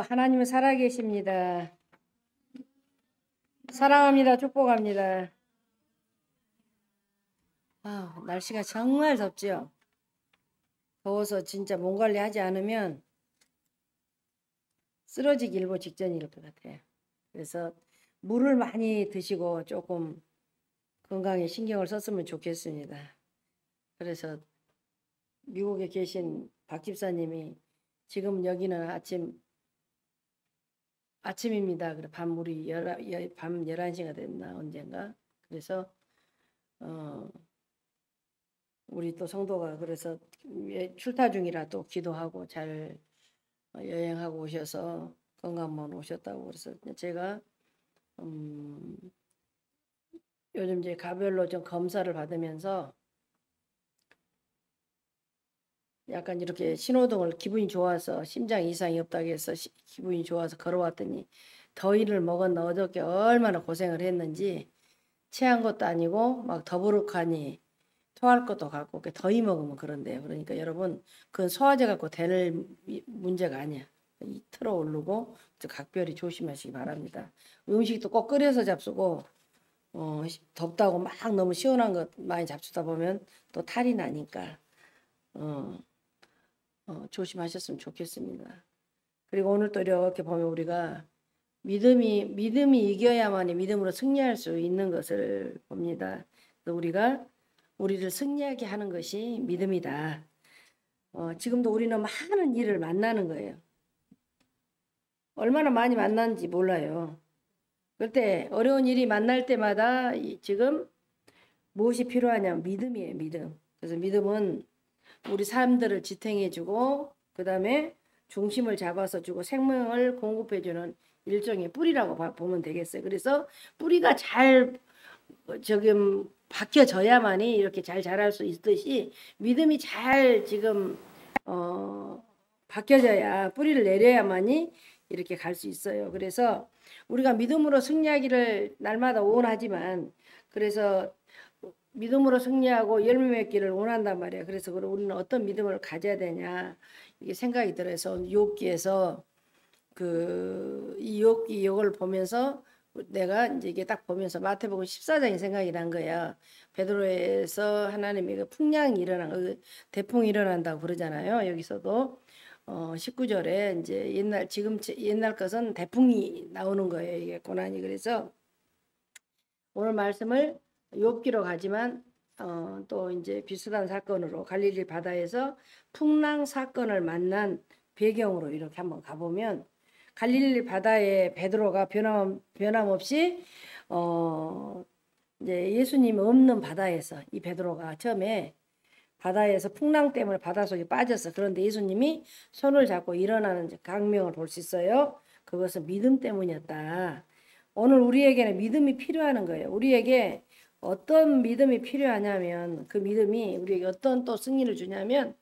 하나님은 살아계십니다. 사랑합니다. 축복합니다. 날씨가 정말 덥지요. 더워서 진짜 몸 관리하지 않으면 쓰러지기 일보 직전일 것 같아요. 그래서 물을 많이 드시고 조금 건강에 신경을 썼으면 좋겠습니다. 그래서 미국에 계신 박 집사님이 지금 여기는 아침입니다. 그래 밤 11시가 됐나 언젠가. 그래서 우리 또 성도가 그래서 출타 중이라 또 기도하고 잘 여행하고 오셔서 건강만 오셨다고 그래서 제가 요즘 이제 가별로 좀 검사를 받으면서 약간 이렇게 신호등을 기분이 좋아서 심장 이상이 없다고 해서 기분이 좋아서 걸어왔더니 더위를 먹었나 어저께 얼마나 고생을 했는지 체한 것도 아니고 막 더부룩하니 토할 것도 같고 더위 먹으면 그런데요. 그러니까 여러분 그건 소화제 갖고 될 문제가 아니야. 틀어 오르고 각별히 조심하시기 바랍니다. 음식도 꼭 끓여서 잡수고 덥다고 막 너무 시원한 것 많이 잡수다 보면 또 탈이 나니까 조심하셨으면 좋겠습니다. 그리고 오늘 또 이렇게 보면 우리가 믿음이 이겨야만이 믿음으로 승리할 수 있는 것을 봅니다. 우리가 우리를 승리하게 하는 것이 믿음이다. 지금도 우리는 많은 일을 만나는 거예요. 얼마나 많이 만났는지 몰라요. 그때 어려운 일이 만날 때마다 지금 무엇이 필요하냐면 믿음이에요. 믿음. 그래서 믿음은 우리 사람들을 지탱해주고 그 다음에 중심을 잡아서 주고 생명을 공급해주는 일종의 뿌리라고 보면 되겠어요. 그래서 뿌리가 잘 박혀져야만이 이렇게 잘 자랄 수 있듯이 믿음이 잘 지금 박혀져야 뿌리를 내려야만이 이렇게 갈 수 있어요. 그래서 우리가 믿음으로 승리하기를 날마다 원하지만 그래서 믿음으로 승리하고 열매 맺기를 원한단 말이에요. 그래서 우리는 어떤 믿음을 가져야 되냐 이게 생각이 들어서 욥기에서 이 욥기 보면서 내가 이제 이게 딱 보면서 마태복음 14장이 생각이 난 거야. 베드로에서 하나님이 풍랑이 일어난 대풍이 일어난다고 그러잖아요. 여기서도 19절에 이제 옛날 것은 대풍이 나오는 거예요. 이게 고난이. 그래서 오늘 말씀을 욥기로 가지만 또 이제 비슷한 사건으로 갈릴리 바다에서 풍랑 사건을 만난 배경으로 이렇게 한번 가보면 갈릴리 바다에 베드로가 변함없이 이제 예수님 없는 바다에서 이 베드로가 처음에 바다에서 풍랑 때문에 바닷속에 빠졌어. 그런데 예수님이 손을 잡고 일어나는 강명을 볼 수 있어요. 그것은 믿음 때문이었다. 오늘 우리에게는 믿음이 필요한 거예요. 우리에게 어떤 믿음이 필요하냐면 그 믿음이 우리에게 어떤 또 승리를 주냐면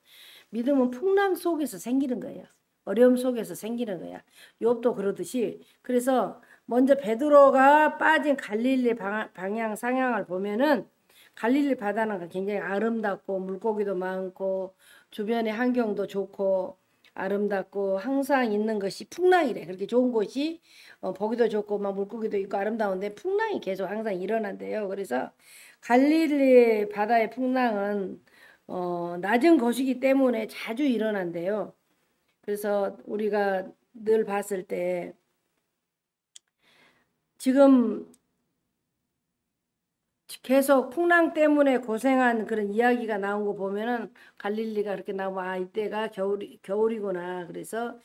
믿음은 풍랑 속에서 생기는 거예요. 어려움 속에서 생기는 거야. 욥도 그러듯이. 그래서 먼저 베드로가 빠진 갈릴리 방향 상향을 보면은 갈릴리 바다는 굉장히 아름답고 물고기도 많고 주변의 환경도 좋고 아름답고 항상 있는 것이 풍랑이래. 그렇게 좋은 곳이 보기도 좋고 막 물고기도 있고 아름다운데 풍랑이 계속 항상 일어난대요. 그래서 갈릴리 바다의 풍랑은 낮은 곳이기 때문에 자주 일어난대요. 그래서 우리가 늘 봤을 때 지금 계속 풍랑 때문에 고생한 그런 이야기가 나온 거 보면은 갈릴리가 그렇게 나오면 이때가 겨울이구나. 그래서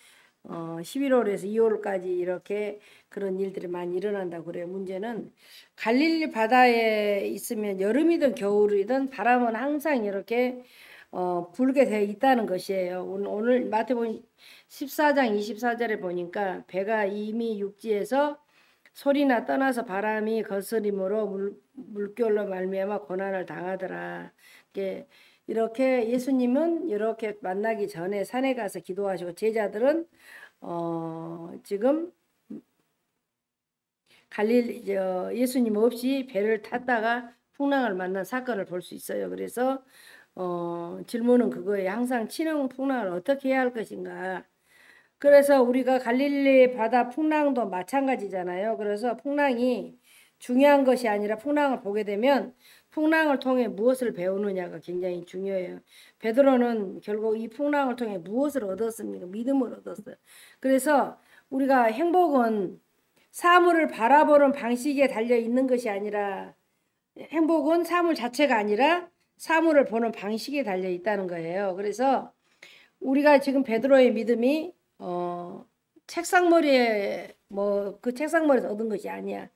11월에서 2월까지 이렇게 그런 일들이 많이 일어난다고 그래요. 문제는 갈릴리 바다에 있으면 여름이든 겨울이든 바람은 항상 이렇게 불게 되어 있다는 것이에요. 오늘 마태복음 14장 24절에 보니까 배가 이미 육지에서 소리나 떠나서 바람이 거스림으로 물결로 말미암아 고난을 당하더라. 이렇게 예수님은 이렇게 만나기 전에 산에 가서 기도하시고 제자들은 지금 예수님 없이 배를 탔다가 풍랑을 만난 사건을 볼 수 있어요. 그래서 질문은 그거예요. 항상 치는 풍랑을 어떻게 해야 할 것인가. 그래서 우리가 갈릴리 바다 풍랑도 마찬가지잖아요. 그래서 풍랑이 중요한 것이 아니라 풍랑을 보게 되면 풍랑을 통해 무엇을 배우느냐가 굉장히 중요해요. 베드로는 결국 이 풍랑을 통해 무엇을 얻었습니까? 믿음을 얻었어요. 그래서 우리가 행복은 사물을 바라보는 방식에 달려 있는 것이 아니라 행복은 사물 자체가 아니라 사물을 보는 방식에 달려 있다는 거예요. 그래서 우리가 지금 베드로의 믿음이 책상머리에 뭐 그 책상머리에서 얻은 것이 아니야.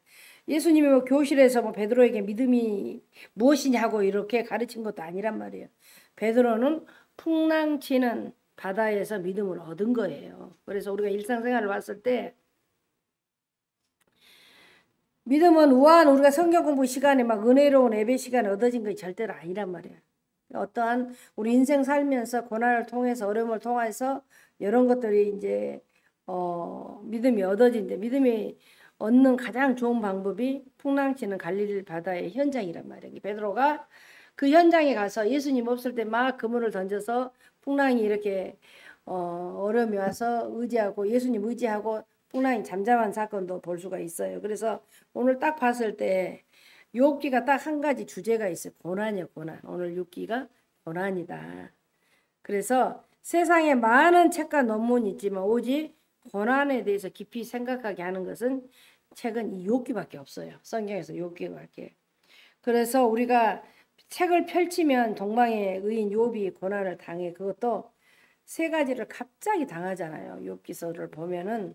예수님이 뭐 교실에서 뭐 베드로에게 믿음이 무엇이냐고 이렇게 가르친 것도 아니란 말이에요. 베드로는 풍랑치는 바다에서 믿음을 얻은 거예요. 그래서 우리가 일상생활을 봤을 때 믿음은 우아한 우리가 성경 공부 시간에 막 은혜로운 예배 시간에 얻어진 것이 절대로 아니란 말이에요. 어떠한 우리 인생 살면서 고난을 통해서 어려움을 통해서 이런 것들이 이제 믿음이 얻어진대. 믿음이 얻는 가장 좋은 방법이 풍랑치는 갈릴리 바다의 현장이란 말이에요. 베드로가 그 현장에 가서 예수님 없을 때 막 그물을 던져서 풍랑이 이렇게 어려움이 와서 의지하고 예수님 의지하고 풍랑이 잠잠한 사건도 볼 수가 있어요. 그래서 오늘 딱 봤을 때 욥기가 딱 한 가지 주제가 있어요. 고난이요, 고난. 오늘 욥기가 고난이다. 그래서 세상에 많은 책과 논문이 있지만 오직 고난에 대해서 깊이 생각하게 하는 것은 책은 이 욥기밖에 없어요. 성경에서 욥기밖에. 그래서 우리가 책을 펼치면 동방의 의인 욥이 고난을 당해. 그것도 세 가지를 갑자기 당하잖아요. 욥기서를 보면은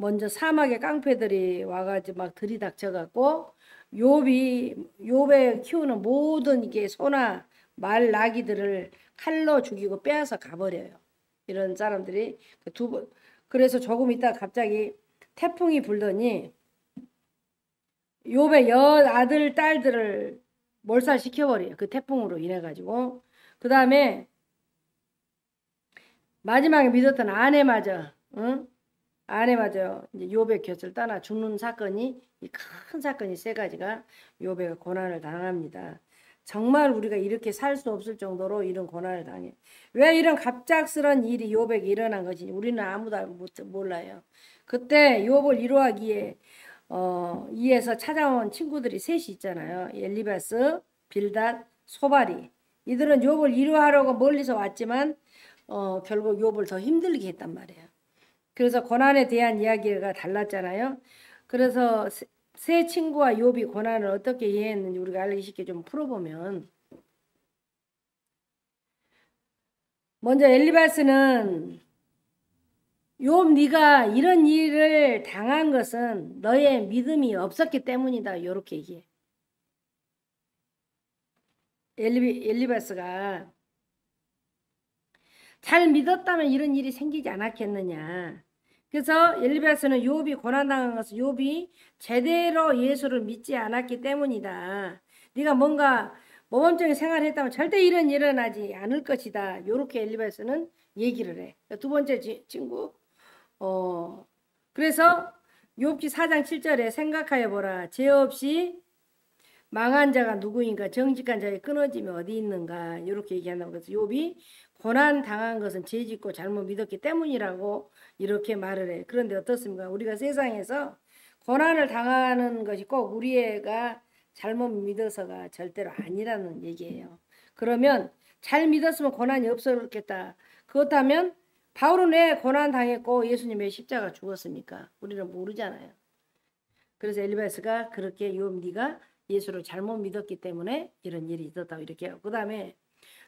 먼저 사막의 깡패들이 와가지고 막 들이닥쳐갖고 욥의 키우는 모든 이게 소나 말 나귀들을 칼로 죽이고 빼앗아 가버려요. 이런 사람들이 그래서 조금 있다 갑자기 태풍이 불더니 욥의 아들 딸들을 몰살시켜버려요. 그 태풍으로 인해 가지고 그 다음에 마지막에 믿었던 아내마저 아내마저 이제 욥의 곁을 떠나 죽는 사건이 이 큰 사건이 세 가지가 욥의 고난을 당합니다. 정말 우리가 이렇게 살 수 없을 정도로 이런 고난을 당해. 왜 이런 갑작스런 일이 욥에게 일어난 것인지 우리는 아무도 몰라요. 그때 욥을 위로하기에 이에서 찾아온 친구들이 셋이 있잖아요. 엘리바스, 빌닷, 소바리. 이들은 욥을 위로하려고 멀리서 왔지만 결국 욥을 더 힘들게 했단 말이에요. 그래서 고난에 대한 이야기가 달랐잖아요. 그래서 세 친구와 욥이 고난을 어떻게 이해했는지 우리가 알기 쉽게 좀 풀어보면 먼저 엘리바스는 욥 네가 이런 일을 당한 것은 너의 믿음이 없었기 때문이다. 이렇게 얘기해. 엘리바스가 잘 믿었다면 이런 일이 생기지 않았겠느냐. 그래서 엘리바스는 욥이 고난당한 것은 욥이 제대로 예수를 믿지 않았기 때문이다. 네가 뭔가 모범적인 생활을 했다면 절대 이런 일은 일어나지 않을 것이다. 이렇게 엘리바스는 얘기를 해. 두 번째 친구 그래서 욥기 4장 7절에 생각하여 보라. 죄 없이 망한 자가 누구인가 정직한 자의 끊어짐이 어디 있는가 이렇게 얘기한다고. 그래서 욥이 고난 당한 것은 죄 짓고 잘못 믿었기 때문이라고 이렇게 말을 해. 그런데 어떻습니까? 우리가 세상에서 고난을 당하는 것이 꼭 우리가 잘못 믿어서가 절대로 아니라는 얘기예요. 그러면 잘 믿었으면 고난이 없었겠다. 그렇다면 바울은 왜 고난 당했고 예수님 왜 십자가 죽었습니까? 우리는 모르잖아요. 그래서 엘리바스가 그렇게 욥 네가 예수를 잘못 믿었기 때문에 이런 일이 있었다고 이렇게 해요. 그 다음에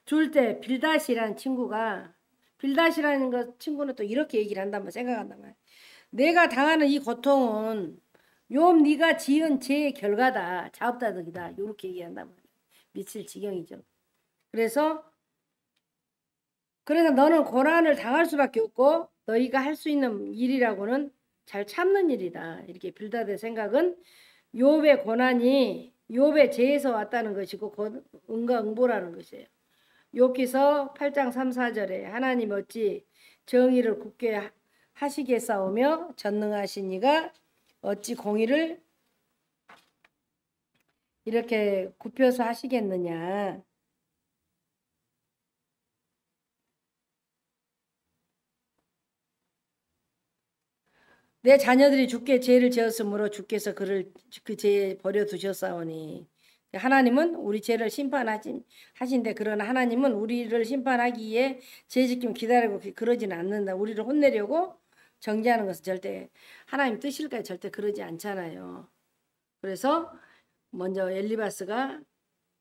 줄 때 빌닷이라는 친구가 빌닷이라는 친구는 또 이렇게 얘기를 한다면 생각한단 말이야. 내가 당하는 이 고통은 욥 네가 지은 죄의 결과다. 자업다득이다. 이렇게 얘기한단 말이야. 미칠 지경이죠. 그래서 너는 고난을 당할 수밖에 없고 너희가 할 수 있는 일이라고는 잘 참는 일이다. 이렇게 빌닷의 생각은 욥의 고난이 욥의 죄에서 왔다는 것이고 응가응보라는 것이에요. 욥기서 8장 3, 4절에 하나님 어찌 정의를 굳게 하시겠사오며 전능하신 이가 어찌 공의를 이렇게 굽혀서 하시겠느냐. 내 자녀들이 주께 죄를 지었으므로 주께서 그를 그 죄에 버려 두셨사오니. 하나님은 우리 죄를 심판하신데, 그러나 하나님은 우리를 심판하기에 죄짓기만 기다리고 그러지는 않는다. 우리를 혼내려고 정죄하는 것은 절대 하나님 뜻일까요? 절대 그러지 않잖아요. 그래서 먼저 엘리바스가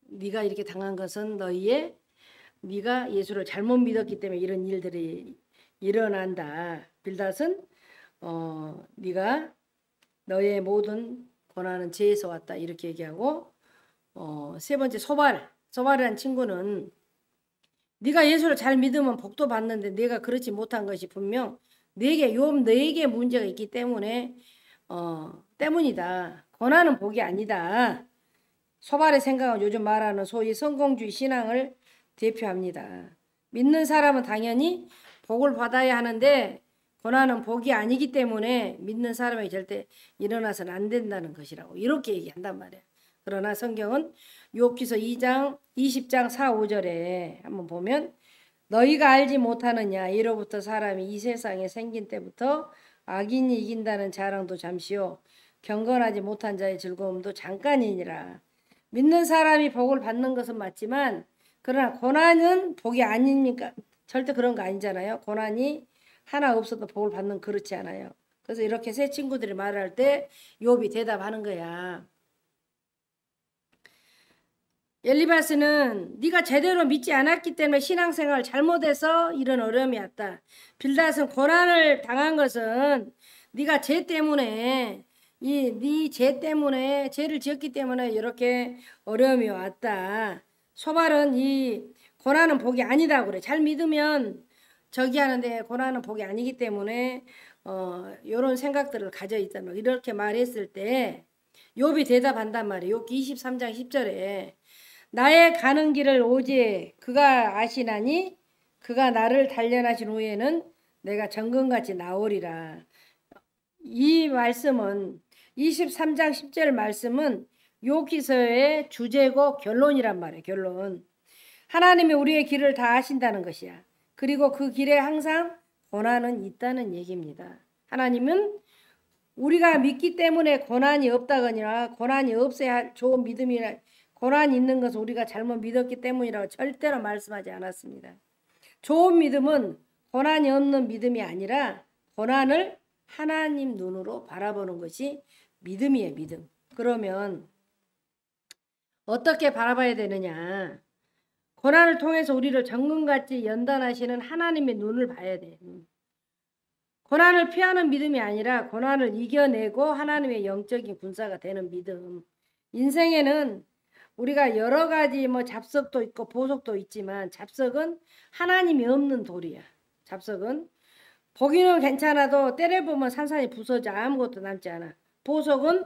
네가 이렇게 당한 것은 네가 예수를 잘못 믿었기 때문에 이런 일들이 일어난다. 빌닷은 네가 너의 모든 고난은 죄에서 왔다 이렇게 얘기하고, 세 번째 소발이라는 친구는 네가 예수를 잘 믿으면 복도 받는데 내가 그렇지 못한 것이 분명 너에게 문제가 있기 때문에 때문이다. 고난은 복이 아니다. 소발의 생각은 요즘 말하는 소위 성공주의 신앙을 대표합니다. 믿는 사람은 당연히 복을 받아야 하는데 고난은 복이 아니기 때문에 믿는 사람에게 절대 일어나서는 안 된다는 것이라고 이렇게 얘기한단 말이에요. 그러나 성경은 욥기서 20장 4, 5절에 한번 보면 너희가 알지 못하느냐 이로부터 사람이 이 세상에 생긴 때부터 악인이 이긴다는 자랑도 잠시요 경건하지 못한 자의 즐거움도 잠깐이니라. 믿는 사람이 복을 받는 것은 맞지만 그러나 고난은 복이 아닙니까? 절대 그런 거 아니잖아요. 고난이 하나 없어도 복을 받는 그렇지 않아요. 그래서 이렇게 세 친구들이 말할 때 욥이 대답하는 거야. 엘리바스는 네가 제대로 믿지 않았기 때문에 신앙생활 잘못해서 이런 어려움이 왔다. 빌닷은 고난을 당한 것은 네가 죄 때문에 네 죄 때문에 죄를 지었기 때문에 이렇게 어려움이 왔다. 소발은 이 고난은 복이 아니다고 그래. 잘 믿으면 저기 하는데 고난은 복이 아니기 때문에 이런 생각들을 가져 있다는 이렇게 말했을 때 욥이 대답한단 말이에요. 욥기 23장 10절에 나의 가는 길을 오직 그가 아시나니 그가 나를 단련하신 후에는 내가 정금같이 나오리라. 이 말씀은 23장 10절 말씀은 욥기서의 주제고 결론이란 말이에요. 결론. 하나님이 우리의 길을 다 아신다는 것이야. 그리고 그 길에 항상 고난은 있다는 얘기입니다. 하나님은 우리가 믿기 때문에 고난이 없다거나 고난이 없어야 좋은 믿음이라 고난이 있는 것은 우리가 잘못 믿었기 때문이라고 절대로 말씀하지 않았습니다. 좋은 믿음은 고난이 없는 믿음이 아니라 고난을 하나님 눈으로 바라보는 것이 믿음이에요. 믿음. 그러면 어떻게 바라봐야 되느냐? 고난을 통해서 우리를 정금같이 연단하시는 하나님의 눈을 봐야 돼. 고난을 피하는 믿음이 아니라 고난을 이겨내고 하나님의 영적인 군사가 되는 믿음. 인생에는 우리가 여러 가지 잡석도 있고 보석도 있지만 잡석은 하나님이 없는 돌이야. 잡석은 보기는 괜찮아도 때려보면 산산이 부서져 아무것도 남지 않아. 보석은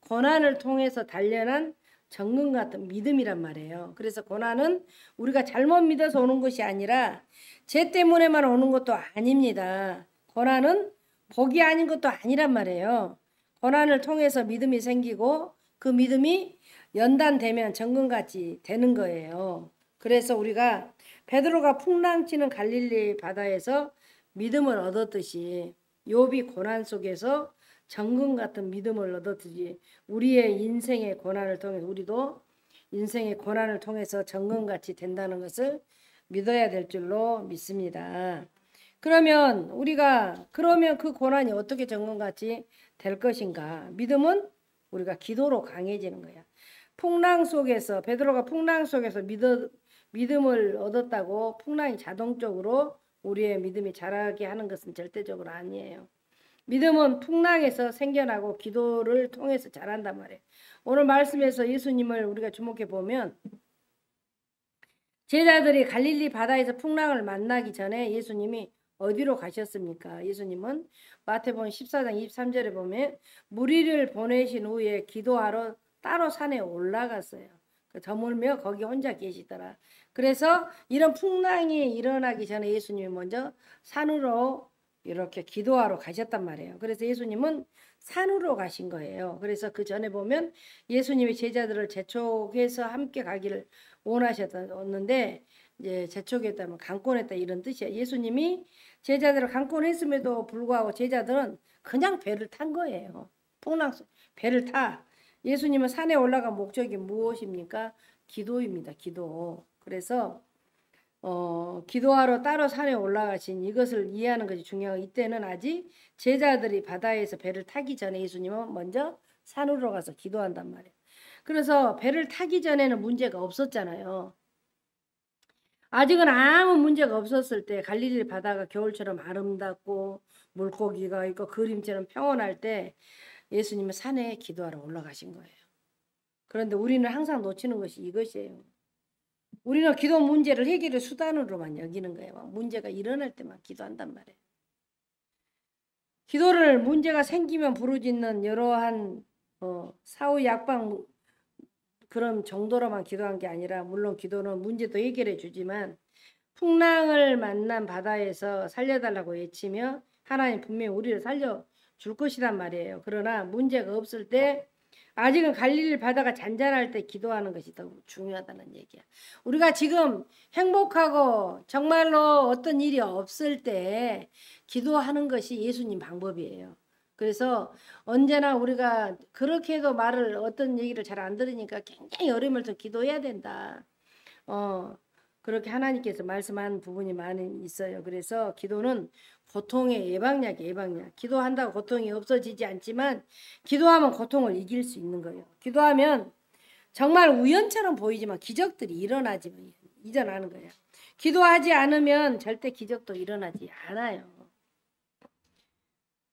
고난을 통해서 단련한 정금 같은 믿음이란 말이에요. 그래서 고난은 우리가 잘못 믿어서 오는 것이 아니라 죄 때문에만 오는 것도 아닙니다. 고난은 복이 아닌 것도 아니란 말이에요. 고난을 통해서 믿음이 생기고 그 믿음이 연단되면 정금같이 되는 거예요. 그래서 우리가 베드로가 풍랑치는 갈릴리 바다에서 믿음을 얻었듯이 욥이 고난 속에서 정금 같은 믿음을 얻었듯이 우리의 인생의 고난을 통해서 우리도 인생의 고난을 통해서 정금같이 된다는 것을 믿어야 될 줄로 믿습니다. 그러면 그 고난이 어떻게 정금같이 될 것인가? 믿음은 우리가 기도로 강해지는 거야. 베드로가 풍랑 속에서 믿음을 얻었다고 풍랑이 자동적으로 우리의 믿음이 자라게 하는 것은 절대적으로 아니에요. 믿음은 풍랑에서 생겨나고 기도를 통해서 자란단 말이에요. 오늘 말씀에서 예수님을 우리가 주목해 보면 제자들이 갈릴리 바다에서 풍랑을 만나기 전에 예수님이 어디로 가셨습니까? 예수님은 마태복음 14장 23절에 보면 무리를 보내신 후에 기도하러 따로 산에 올라갔어요. 저물며 거기 혼자 계시더라. 그래서 이런 풍랑이 일어나기 전에 예수님이 먼저 산으로 이렇게 기도하러 가셨단 말이에요. 그래서 예수님은 산으로 가신 거예요. 그래서 그 전에 보면 예수님이 제자들을 재촉해서 함께 가기를 원하셨는데 이제 재촉했다면 강권했다 이런 뜻이야. 예수님이 제자들을 강권했음에도 불구하고 제자들은 그냥 배를 탄 거예요. 풍랑 배를 타. 예수님은 산에 올라간 목적이 무엇입니까? 기도입니다. 기도. 그래서 기도하러 따로 산에 올라가신 이것을 이해하는 것이 중요하고, 이때는 아직 제자들이 바다에서 배를 타기 전에 예수님은 먼저 산으로 가서 기도한단 말이에요. 그래서 배를 타기 전에는 문제가 없었잖아요. 아직은 아무 문제가 없었을 때, 갈릴리 바다가 겨울처럼 아름답고 물고기가 있고 그림처럼 평온할 때 예수님은 산에 기도하러 올라가신 거예요. 그런데 우리는 항상 놓치는 것이 이것이에요. 우리는 기도 문제를 해결의 수단으로만 여기는 거예요. 문제가 일어날 때만 기도한단 말이에요. 기도를 문제가 생기면 부르짖는 여러한 사후 약방 그런 정도로만 기도한 게 아니라, 물론 기도는 문제도 해결해 주지만 풍랑을 만난 바다에서 살려달라고 외치며 하나님 분명히 우리를 살려줄 것이란 말이에요. 그러나 문제가 없을 때, 아직은 갈릴리 바다가 잔잔할 때 기도하는 것이 더 중요하다는 얘기야. 우리가 지금 행복하고 정말로 어떤 일이 없을 때 기도하는 것이 예수님 방법이에요. 그래서 언제나 우리가 그렇게 해도 말을, 어떤 얘기를 잘 안 들으니까 굉장히 어려움을 더 기도해야 된다. 그렇게 하나님께서 말씀한 부분이 많이 있어요. 그래서 기도는 고통의 예방약이에요. 예방약. 기도한다고 고통이 없어지지 않지만 기도하면 고통을 이길 수 있는 거예요. 기도하면 정말 우연처럼 보이지만 기적들이 일어나는 거예요. 기도하지 않으면 절대 기적도 일어나지 않아요.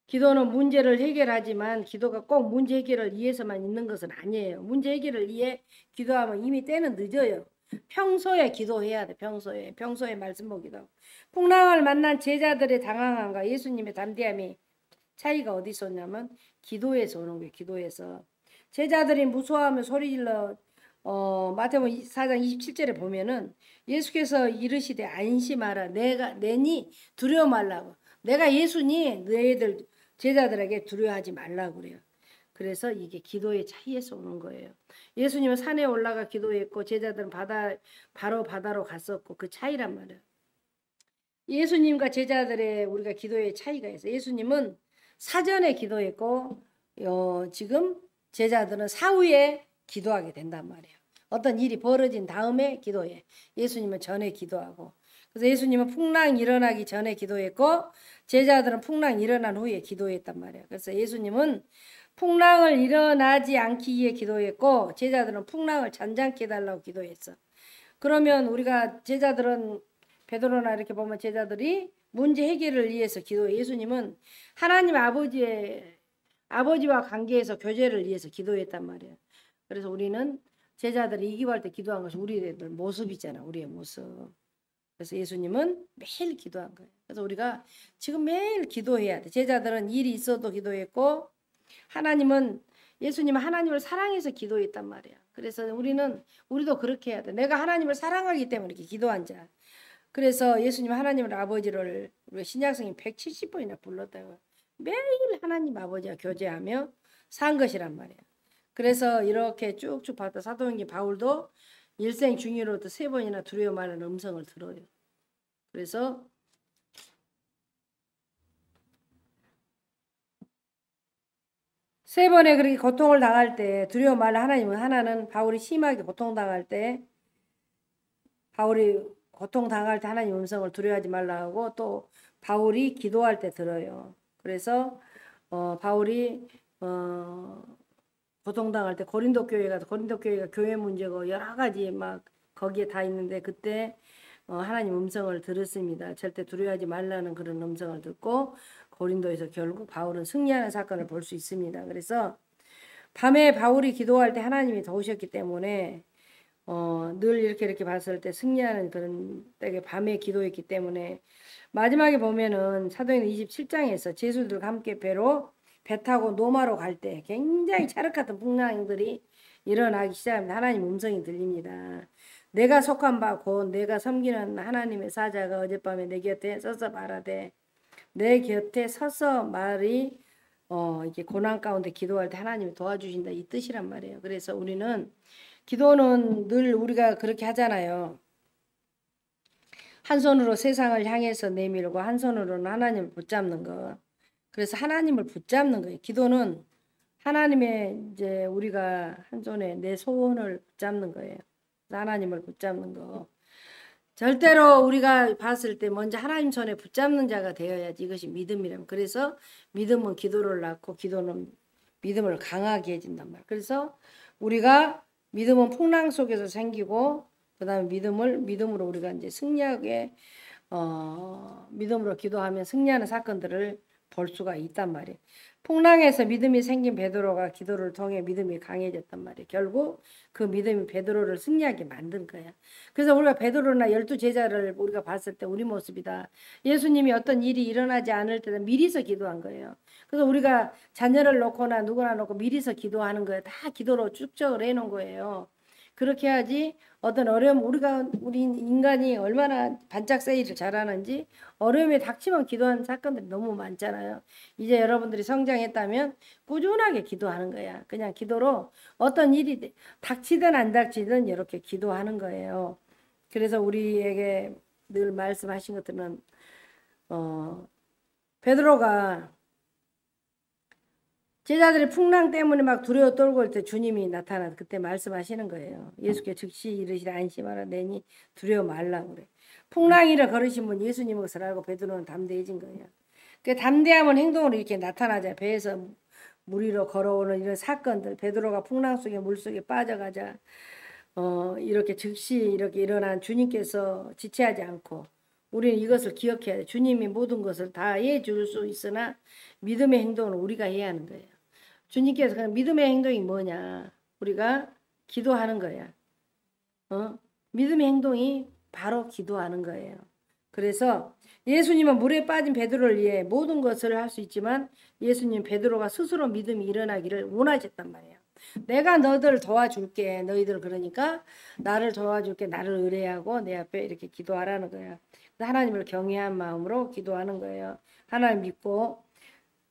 기도는 문제를 해결하지만 기도가 꼭 문제 해결을 위해서만 있는 것은 아니에요. 문제 해결을 위해 기도하면 이미 때는 늦어요. 평소에 기도해야 돼. 평소에 말씀 보기도. 풍랑을 만난 제자들의 당황함과 예수님의 담대함이 차이가 어디 있었냐면 기도에서 오는 거예요. 기도에서. 제자들이 무서워하며 소리질러 마태복음 4장 27절에 보면은 예수께서 이르시되 안심하라. 내니 두려워 말라고. 내가 예수니 너희들 제자들에게 두려워하지 말라고 그래요. 그래서 이게 기도의 차이에서 오는 거예요. 예수님은 산에 올라가 기도했고 제자들은 바로 바다로 갔었고, 그 차이란 말이에요. 예수님과 제자들의 우리가 기도의 차이가 있어요. 예수님은 사전에 기도했고 지금 제자들은 사후에 기도하게 된단 말이에요. 어떤 일이 벌어진 다음에 기도해. 예수님은 전에 기도하고. 그래서 예수님은 풍랑 일어나기 전에 기도했고 제자들은 풍랑 일어난 후에 기도했단 말이에요. 그래서 예수님은 풍랑을 일어나지 않기 위해 기도했고 제자들은 풍랑을 잔잔케 해달라고 기도했어. 그러면 우리가 제자들은, 베드로나 이렇게 보면 제자들이 문제 해결을 위해서 기도해. 예수님은 하나님 아버지와 관계에서 교제를 위해서 기도했단 말이에요. 그래서 우리는 제자들이 이기할 때 기도한 것이 우리의 모습이잖아. 우리의 모습. 그래서 예수님은 매일 기도한 거예요. 그래서 우리가 지금 매일 기도해야 돼. 제자들은 일이 있어도 기도했고 예수님은 하나님을 사랑해서 기도했단 말이야. 그래서 우리도 그렇게 해야 돼. 내가 하나님을 사랑하기 때문에 이렇게 기도한 자. 그래서 예수님 하나님을 아버지를 우리 신약성이 170번이나 불렀다고. 매일 하나님 아버지와 교제하며 산 것이란 말이야. 그래서 이렇게 쭉쭉 봤다. 사도행전 바울도 일생 중이로부터 3번이나 두려워 말하는 음성을 들어요. 그래서 세 번에 그렇게 고통을 당할 때 두려워 말라. 하나는 바울이 심하게 고통당할 때 하나님 음성을 두려워하지 말라 하고, 또 바울이 기도할 때 들어요. 그래서 바울이 고통당할 때 고린도 교회가 교회 문제고 여러 가지 막 거기에 다 있는데, 그때 하나님 음성을 들었습니다. 절대 두려워하지 말라는 그런 음성을 듣고 고린도에서 결국 바울은 승리하는 사건을 볼 수 있습니다. 그래서 밤에 바울이 기도할 때 하나님이 도우셨기 때문에 늘 이렇게 봤을 때 승리하는 그런 때에 밤에 기도했기 때문에, 마지막에 보면은 사도행전 27장에서 제수들과 함께 배 타고 노마로 갈 때 굉장히 찰흙같은 풍랑들이 일어나기 시작합니다. 하나님 음성이 들립니다. 내가 속한 바 곧 내가 섬기는 하나님의 사자가 어젯밤에 내 곁에 서서 말하되, 내 곁에 서서 말이 이렇게 고난 가운데 기도할 때 하나님이 도와주신다, 이 뜻이란 말이에요. 그래서 기도는 늘 우리가 그렇게 하잖아요. 한 손으로 세상을 향해서 내밀고 한 손으로는 하나님을 붙잡는 거. 그래서 하나님을 붙잡는 거예요. 기도는 하나님의 이제 우리가 한 손에 내 소원을 붙잡는 거예요. 하나님을 붙잡는 거. 절대로 우리가 봤을 때 먼저 하나님 손에 붙잡는 자가 되어야지 이것이 믿음이라면. 그래서 믿음은 기도를 낳고 기도는 믿음을 강하게 해준단 말이에요. 그래서 우리가 믿음은 풍랑 속에서 생기고 그다음에 믿음으로 우리가 이제 승리하게 믿음으로 기도하면 승리하는 사건들을 볼 수가 있단 말이에요. 풍랑에서 믿음이 생긴 베드로가 기도를 통해 믿음이 강해졌단 말이에요. 결국 그 믿음이 베드로를 승리하게 만든 거야. 그래서 우리가 베드로나 12제자를 우리가 봤을 때 우리 모습이다. 예수님이 어떤 일이 일어나지 않을 때는 미리서 기도한 거예요. 그래서 우리가 자녀를 놓거나 누구나 놓고 미리서 기도하는 거예요. 다 기도로 축적을 해놓은 거예요. 그렇게 해야지 어떤 어려움 우리 인간이 얼마나 반짝 세일을 잘하는지 어려움에 닥치면 기도하는 사건들이 너무 많잖아요. 이제 여러분들이 성장했다면 꾸준하게 기도하는 거야. 그냥 기도로 어떤 일이 닥치든 안 닥치든 이렇게 기도하는 거예요. 그래서 우리에게 늘 말씀하신 것들은 베드로가 제자들이 풍랑 때문에 막 두려워 떨고 있을 때 주님이 나타나서 그때 말씀하시는 거예요. 예수께 즉시 이르시라 안심하라 내니 두려워 말라 그래. 풍랑이라 걸으신 분 예수님 것을 알고 베드로는 담대해진 거예요. 그 담대함은 행동으로 이렇게 나타나자. 배에서 물 위로 걸어오는 이런 사건들, 베드로가 풍랑 속에 물 속에 빠져가자 이렇게 즉시 이렇게 일어난 주님께서 지체하지 않고 우리는 이것을 기억해야 돼. 주님이 모든 것을 다 해줄 수 있으나 믿음의 행동은 우리가 해야 하는 거예요. 주님께서 그냥 믿음의 행동이 뭐냐? 우리가 기도하는 거야. 믿음의 행동이 바로 기도하는 거예요. 그래서 예수님은 물에 빠진 베드로를 위해 모든 것을 할 수 있지만 예수님 베드로가 스스로 믿음이 일어나기를 원하셨단 말이에요. 내가 너희들 도와줄게. 너희들 그러니까 나를 도와줄게. 나를 의뢰하고 내 앞에 이렇게 기도하라는 거야. 하나님을 경외한 마음으로 기도하는 거예요. 하나님 믿고.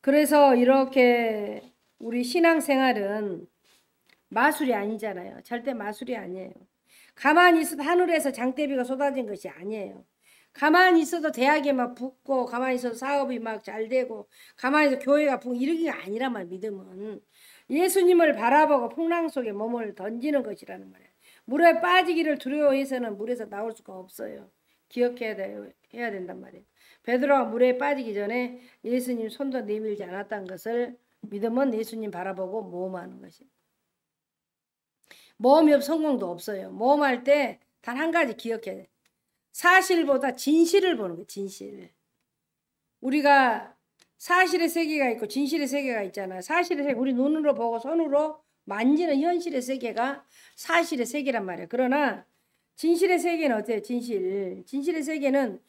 그래서 이렇게 우리 신앙생활은 마술이 아니잖아요. 절대 마술이 아니에요. 가만히 있어도 하늘에서 장대비가 쏟아진 것이 아니에요. 가만히 있어도 대학에 막 붙고 가만히 있어도 사업이 막 잘 되고 가만히 있어도 교회가 붙고 이런 게 아니란 말이에요. 믿음은 예수님을 바라보고 풍랑 속에 몸을 던지는 것이라는 말이에요. 물에 빠지기를 두려워해서는 물에서 나올 수가 없어요. 기억해야 돼요. 해야 된단 말이에요. 베드로가 물에 빠지기 전에 예수님 손도 내밀지 않았다는 것을 믿음은 예수님 바라보고 모험하는 것입니다. 모험이 없 성공도 없어요. 모험할 때 단 한 가지 기억해야 돼. 사실보다 진실을 보는 거예요. 진실. 우리가 사실의 세계가 있고 진실의 세계가 있잖아요. 사실의 세계 우리 눈으로 보고 손으로 만지는 현실의 세계가 사실의 세계란 말이에요. 그러나 진실의 세계는 어때요? 진실의 세계는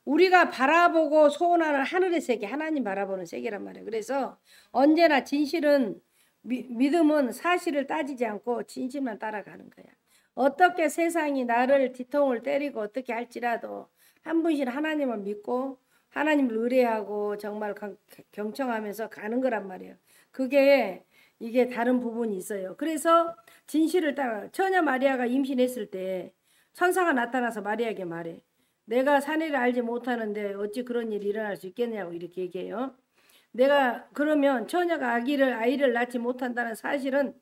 우리가 바라보고 소원하는 하늘의 세계, 하나님 바라보는 세계란 말이에요. 그래서 언제나 진실은 믿음은 사실을 따지지 않고 진실만 따라가는 거야. 어떻게 세상이 나를 뒤통을 때리고 어떻게 할지라도 한 분씩 하나님을 믿고 하나님을 의뢰하고 정말 경청하면서 가는 거란 말이에요. 이게 다른 부분이 있어요. 그래서 진실을 따라 처녀 마리아가 임신했을 때 천사가 나타나서 마리아에게 말해. 내가 사내를 알지 못하는데 어찌 그런 일이 일어날 수 있겠냐고 이렇게 얘기해요. 내가 그러면 처녀가 아이를 낳지 못한다는 사실은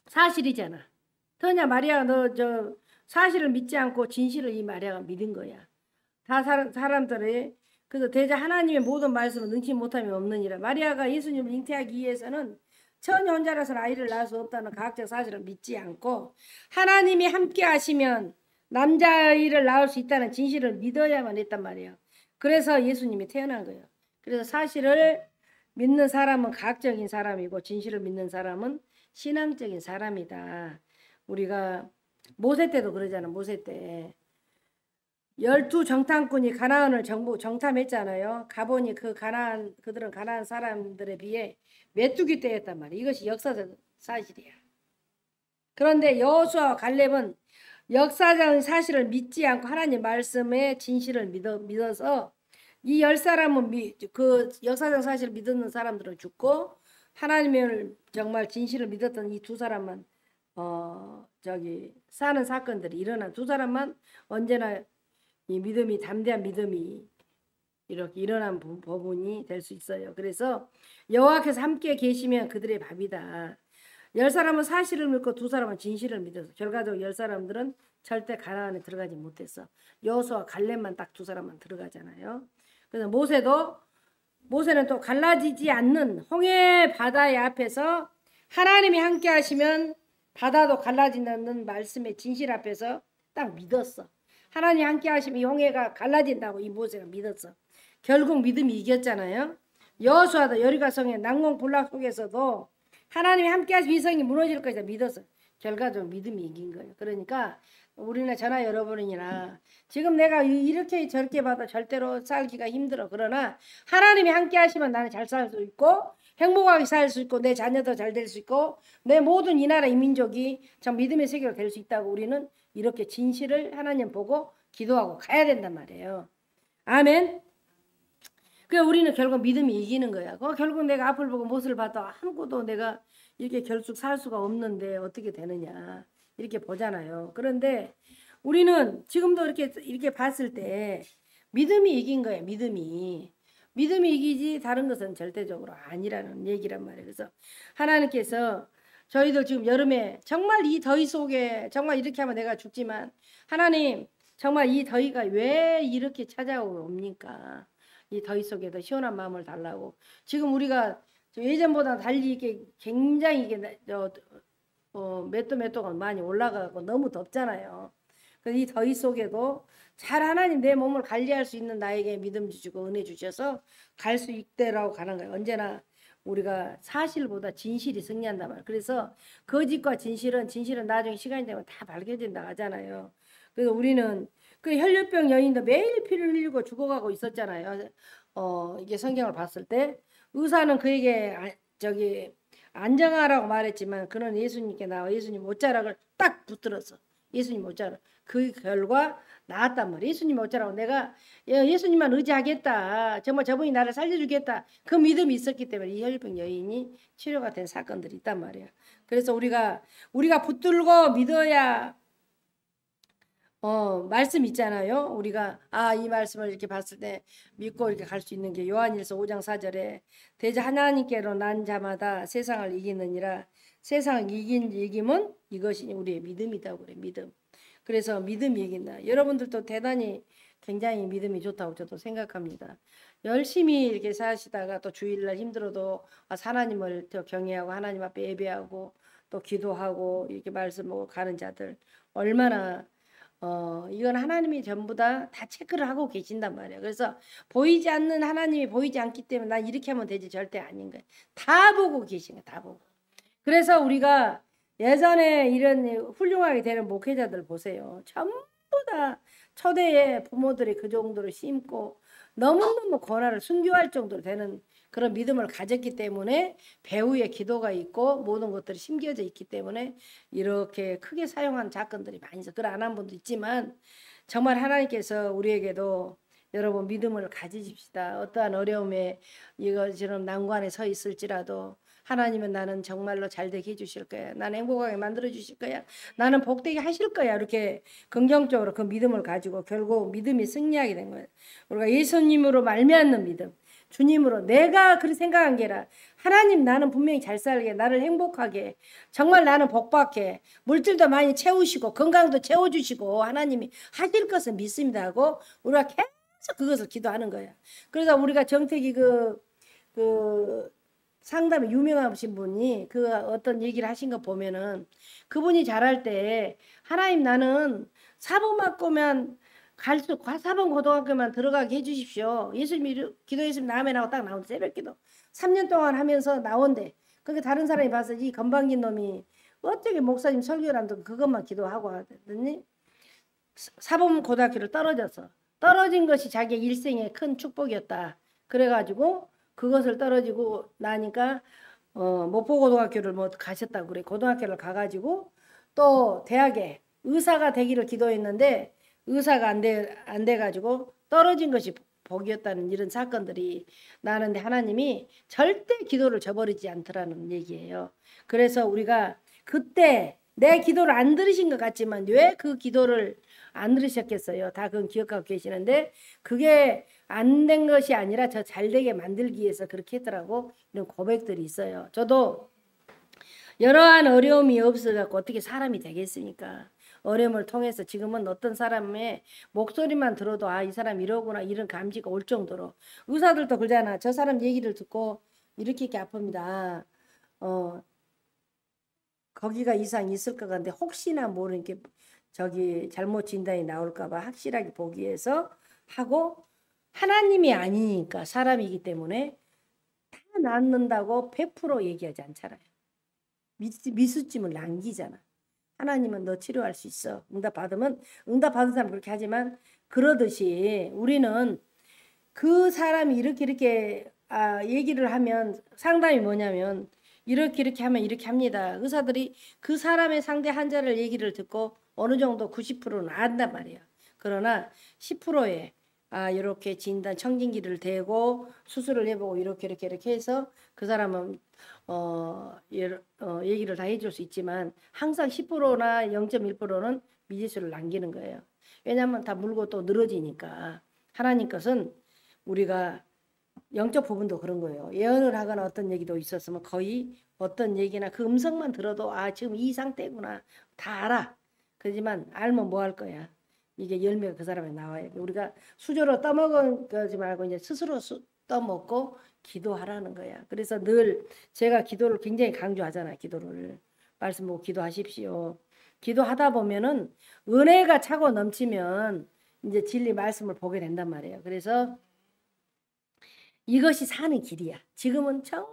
사실이잖아. 처녀 마리아가 너 사실을 믿지 않고 진실을 이 마리아가 믿은 거야. 다 사람들의 그래서 대자 하나님의 모든 말씀을 능치 못함이 없느니라. 마리아가 예수님을 잉태하기 위해서는 처녀 혼자라서는 아이를 낳을 수 없다는 과학적 사실을 믿지 않고 하나님이 함께 하시면 남자아이를 낳을 수 있다는 진실을 믿어야만 했단 말이에요. 그래서 예수님이 태어난 거예요. 그래서 사실을 믿는 사람은 과학적인 사람이고 진실을 믿는 사람은 신앙적인 사람이다. 우리가 모세 때도 그러잖아. 모세 때 12 정탐꾼이 가나안을 정탐했잖아요. 가보니 그들은 가나안 사람들에 비해 메뚜기 떼였단 말이에요. 이것이 역사적 사실이야. 그런데 여호수아와 갈렙은 역사적인 사실을 믿지 않고 하나님 말씀의 진실을 믿어서 이 10사람은 그 역사적 사실을 믿는 사람들은 죽고 하나님을 정말 진실을 믿었던 이 두 사람만 사는 사건들이 일어난 두 사람만 언제나 이 믿음이 담대한 믿음이 이렇게 일어난 부분이 될 수 있어요. 그래서 여호와께서 함께 계시면 그들의 밥이다. 10사람은 사실을 믿고 2사람은 진실을 믿어서 결과적으로 10사람들은 절대 가나안에 들어가지 못했어. 여호수아 갈렙만 딱 2사람만 들어가잖아요. 그래서 모세는 또 갈라지지 않는 홍해 바다의 앞에서 하나님이 함께 하시면 바다도 갈라진다는 말씀의 진실 앞에서 딱 믿었어. 하나님 함께 하시면 이 홍해가 갈라진다고 이 모세가 믿었어. 결국 믿음이 이겼잖아요. 여호수아도 여리고성의 난공불락 속에서도 하나님이 함께 하시면 이 성이 무너질 것이다 믿었어. 결과적으로 믿음이 이긴 거예요. 그러니까 우리나 저나 여러분이나 지금 내가 이렇게 저렇게 봐도 절대로 살기가 힘들어. 그러나 하나님이 함께 하시면 나는 잘 살 수 있고 행복하게 살 수 있고 내 자녀도 잘 될 수 있고 내 모든 이 나라 이 민족이 참 믿음의 세계로 될 수 있다고 우리는 이렇게 진실을 하나님 보고 기도하고 가야 된단 말이에요. 아멘. 그러니까 우리는 결국 믿음이 이기는 거야. 결국 내가 앞을 보고 못을 봐도 아무것도 내가 이렇게 결국 살 수가 없는데 어떻게 되느냐 이렇게 보잖아요. 그런데 우리는 지금도 이렇게 봤을 때 믿음이 이긴 거예요. 믿음이 이기지 다른 것은 절대적으로 아니라는 얘기란 말이에요. 그래서 하나님께서 저희들 지금 여름에 정말 이 더위 속에 정말 이렇게 하면 내가 죽지만 하나님 정말 이 더위가 왜 이렇게 찾아옵니까? 이 더위 속에도 시원한 마음을 달라고. 지금 우리가 예전보다 달리 이게 굉장히 이게 몇 도가 많이 올라가고 너무 덥잖아요. 그래서 이 더위 속에도 잘 하나님 내 몸을 관리할 수 있는 나에게 믿음 주시고 은혜 주셔서 갈 수 있대라고 가는 거예요. 언제나 우리가 사실보다 진실이 승리한단 말이에요. 그래서 거짓과 진실은 나중에 시간이 되면 다 밝혀진다 하잖아요. 그래서 우리는 그 혈류병 여인도 매일 피를 흘리고 죽어가고 있었잖아요. 이게 성경을 봤을 때 의사는 그에게 안정하라고 말했지만 그는 예수님께 나와 예수님 옷자락을 딱 붙들었어. 예수님 옷자락. 그 결과 나았단 말이야. 예수님 옷자락으로 내가 예수님만 의지하겠다. 정말 저분이 나를 살려주겠다. 그 믿음이 있었기 때문에 이 혈류병 여인이 치료가 된 사건들이 있단 말이야. 그래서 우리가 붙들고 믿어야 말씀 있잖아요. 우리가 이 말씀을 이렇게 봤을 때 믿고 이렇게 갈 수 있는 게 요한일서 5장 4절에 대저 하나님께로 난 자마다 세상을 이기느니라. 세상을 이김은 이것이 우리의 믿음이다 그래. 믿음. 그래서 믿음이 이긴다. 여러분들도 대단히 굉장히 믿음이 좋다고 저도 생각합니다. 열심히 이렇게 사시다가 또 주일날 힘들어도 하나님을 더 경외하고 하나님 앞에 예배하고 또 기도하고 이렇게 말씀하고 가는 자들 얼마나 이건 하나님이 전부 다 체크를 하고 계신단 말이에요. 그래서 보이지 않는 하나님이 보이지 않기 때문에 난 이렇게 하면 되지 절대 아닌 거예요. 다 보고 계신 거예요. 다 보고. 그래서 우리가 예전에 이런 훌륭하게 되는 목회자들 보세요. 전부 다 초대의 부모들이 그 정도로 심고 너무너무 권한을 순교할 정도로 되는 그런 믿음을 가졌기 때문에 배후에 기도가 있고 모든 것들이 심겨져 있기 때문에 이렇게 크게 사용한 사건들이 많이 있어. 그걸 안 한 분도 있지만 정말 하나님께서 우리에게도 여러분 믿음을 가지십시다. 어떠한 어려움에 이것처럼 난관에 서 있을지라도 하나님은 나는 정말로 잘되게 해주실 거야. 나는 행복하게 만들어 주실 거야. 나는 복되게 하실 거야. 이렇게 긍정적으로 그 믿음을 가지고 결국 믿음이 승리하게 된 거예요. 우리가 예수님으로 말미암는 믿음. 주님으로 내가 그렇게 생각한 게 아니라 하나님 나는 분명히 잘 살게 나를 행복하게 정말 나는 복받게 물질도 많이 채우시고 건강도 채워주시고 하나님이 하실 것을 믿습니다 하고 우리가 계속 그것을 기도하는 거예요. 그래서 우리가 정택이 그 상담에 유명하신 분이 그 어떤 얘기를 하신 거 보면은 그분이 잘할 때 하나님 나는 사범학교면 사범 고등학교만 들어가게 해주십시오. 예수님이 기도했으면 아멘 하고 딱 나온대. 새벽기도 3년 동안 하면서 나온대. 그러니까 다른 사람이 봐서 이 건방진 놈이 어떻게 목사님 설교를 한다고 그것만 기도하고 하더니 사범 고등학교를 떨어진 것이 자기 일생의 큰 축복이었다. 그래가지고 그것을 떨어지고 나니까 목포고등학교를 가셨다고 그래. 고등학교를 가가지고 또 대학에 의사가 되기를 기도했는데 의사가 안 돼가지고 떨어진 것이 복이었다는 이런 사건들이 나는데 하나님이 절대 기도를 저버리지 않더라는 얘기예요. 그래서 우리가 그때 내 기도를 안 들으신 것 같지만 왜 그 기도를 안 들으셨겠어요? 다 그건 기억하고 계시는데 그게 안 된 것이 아니라 저 잘되게 만들기 위해서 그렇게 했더라고. 이런 고백들이 있어요. 저도 여러한 어려움이 없어갖고 어떻게 사람이 되겠습니까? 어려움을 통해서 지금은 어떤 사람의 목소리만 들어도 아, 이 사람 이러구나 이런 감지가 올 정도로 의사들도 그러잖아. 저 사람 얘기를 듣고 이렇게 아픕니다. 거기가 이상이 있을 것 같은데 혹시나 모르는 게 저기 잘못 진단이 나올까 봐 확실하게 보기 위해서 하고 하나님이 아니니까 사람이기 때문에 다 낫는다고 100% 얘기하지 않잖아요. 미수짐을 남기잖아. 하나님은 너 치료할 수 있어. 응답 받으면 응답 받은 사람 그렇게 하지만 그러듯이 우리는 그 사람이 이렇게 얘기를 하면 상담이 뭐냐면 이렇게 하면 이렇게 합니다. 의사들이 그 사람의 상대 환자를 얘기를 듣고 어느 정도 90%는 안단 말이에요. 그러나 10%에 이렇게 진단 청진기를 대고 수술을 해보고 이렇게 해서 그 사람은 얘기를 다 해줄 수 있지만 항상 10%나 0.1%는 미지수를 남기는 거예요. 왜냐하면 다 물고 또 늘어지니까. 하나님 것은 우리가 영적 부분도 그런 거예요. 예언을 하거나 어떤 얘기도 있었으면 거의 어떤 얘기나 그 음성만 들어도 지금 이 상태구나 다 알아. 그렇지만 알면 뭐 할 거야. 이게 열매가 그 사람에 나와야 돼. 우리가 수저로 떠먹은 거지 말고 이제 스스로 떠먹고 기도하라는 거야. 그래서 늘 제가 기도를 굉장히 강조하잖아요. 기도를. 말씀 보고 기도하십시오. 기도하다 보면은 은혜가 차고 넘치면 이제 진리 말씀을 보게 된단 말이에요. 그래서 이것이 사는 길이야. 지금은 정말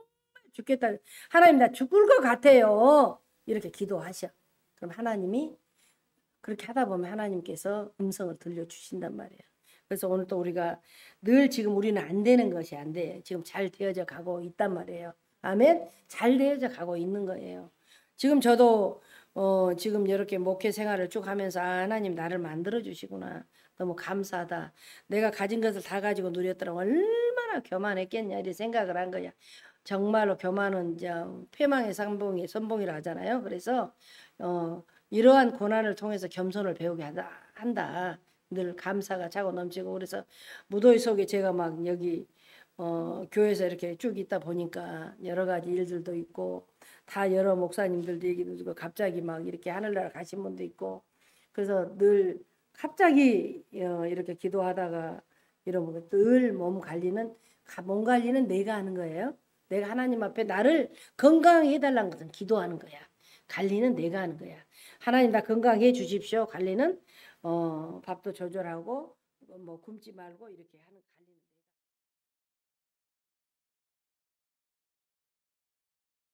죽겠다. 하나님 나 죽을 것 같아요. 이렇게 기도하셔. 그럼 하나님이 그렇게 하다 보면 하나님께서 음성을 들려주신단 말이에요. 그래서 오늘 또 우리가 늘 지금 우리는 안 되는 것이 안 돼. 지금 잘 되어져 가고 있단 말이에요. 아멘. 잘 되어져 가고 있는 거예요. 지금 저도 지금 이렇게 목회 생활을 쭉 하면서 하나님 나를 만들어 주시구나. 너무 감사하다. 내가 가진 것을 다 가지고 누렸더라. 얼마나 교만했겠냐 이런 생각을 한 거야. 정말로 교만은 이제 패망의 선봉이라 하잖아요. 그래서 이러한 고난을 통해서 겸손을 배우게 한다. 늘 감사가 차고 넘치고 그래서 무더위 속에 제가 막 여기 교회에서 이렇게 쭉 있다 보니까 여러 가지 일들도 있고 다 여러 목사님들도 얘기도 듣고 갑자기 막 이렇게 하늘나라 가신 분도 있고 그래서 늘 갑자기 이렇게 기도하다가 이러면 늘 몸 관리는 내가 하는 거예요. 내가 하나님 앞에 나를 건강하게 해달라는 것은 기도하는 거야. 관리는 내가 하는 거야. 하나님 나 건강해 주십시오. 관리는 밥도 조절하고 뭐 굶지 말고 이렇게 하는